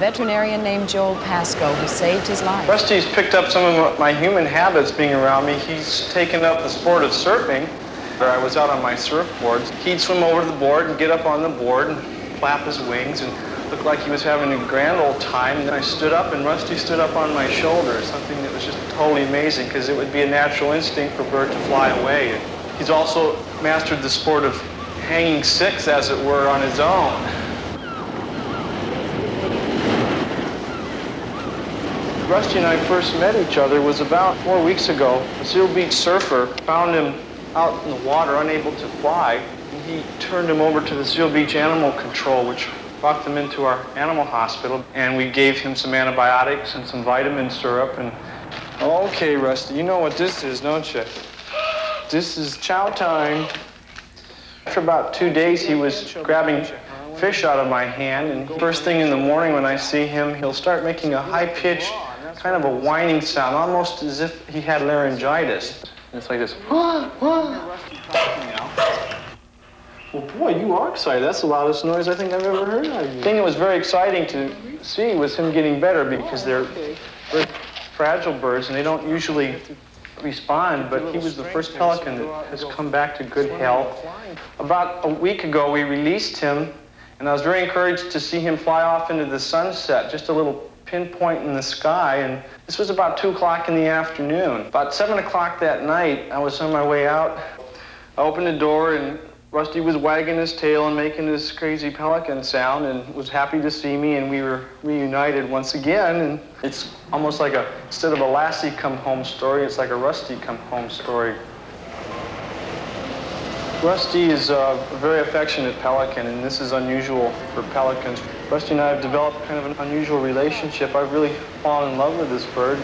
veterinarian named Joel Pasco, who saved his life. Rusty's picked up some of my human habits being around me. He's taken up the sport of surfing. I was out on my surfboards. He'd swim over to the board and get up on the board and flap his wings and look like he was having a grand old time. And then I stood up and Rusty stood up on my shoulder, something that was just totally amazing because it would be a natural instinct for a bird to fly away. And he's also mastered the sport of hanging six, as it were, on his own. Rusty and I first met each other was about 4 weeks ago. A Seal Beach surfer found him out in the water, unable to fly. And he turned him over to the Seal Beach Animal Control, which brought them into our animal hospital. And we gave him some antibiotics and some vitamin syrup. And okay, Rusty, you know what this is, don't you? This is chow time. After about 2 days, he was grabbing fish out of my hand. And first thing in the morning when I see him, he'll start making a high-pitched, kind of a whining sound, almost as if he had laryngitis. And it's like this. Well, boy, you are excited. That's the loudest noise I think I've ever heard out of you. The thing that was very exciting to see was him getting better because they're very fragile birds and they don't usually respond, but he was the first pelican that has come back to good health. About a week ago, we released him, and I was very encouraged to see him fly off into the sunset, just a little pinpoint in the sky, and this was about 2 o'clock in the afternoon. About 7 o'clock that night, I was on my way out. I opened the door, and Rusty was wagging his tail and making this crazy pelican sound and was happy to see me, and we were reunited once again. And it's almost like instead of a Lassie come home story, it's like a Rusty come home story. Rusty is a very affectionate pelican, and this is unusual for pelicans. Rusty and I have developed kind of an unusual relationship. I've really fallen in love with this bird.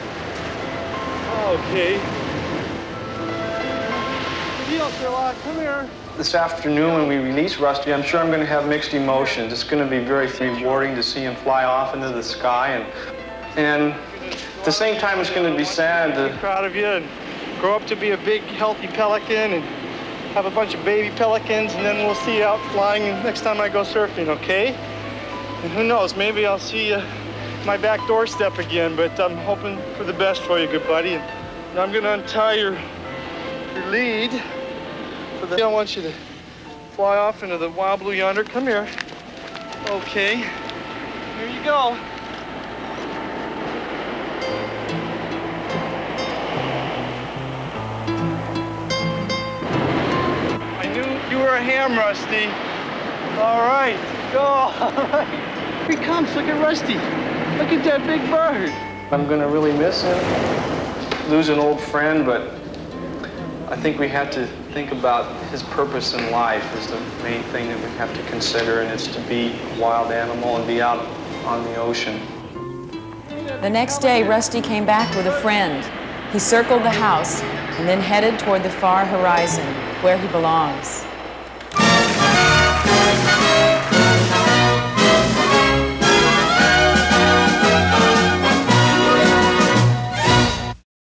Okay. Deal, Sherlock, come here. This afternoon when we release Rusty, I'm sure I'm going to have mixed emotions. It's going to be very rewarding to see him fly off into the sky, and at the same time it's going to be sad to... I'm proud of you and grow up to be a big, healthy pelican and have a bunch of baby pelicans, and then we'll see you out flying next time I go surfing, okay? And who knows, maybe I'll see you my back doorstep again, but I'm hoping for the best for you, good buddy. And I'm going to untie your lead. I want you to fly off into the wild blue yonder. Come here. Okay. Here you go. I knew you were a ham, Rusty. All right, go. All right. Here he comes. Look at Rusty. Look at that big bird. I'm going to really miss him. Lose an old friend, but I think we have to think about his purpose in life is the main thing that we have to consider, and it's to be a wild animal and be out on the ocean. The next day, Rusty came back with a friend. He circled the house and then headed toward the far horizon, where he belongs.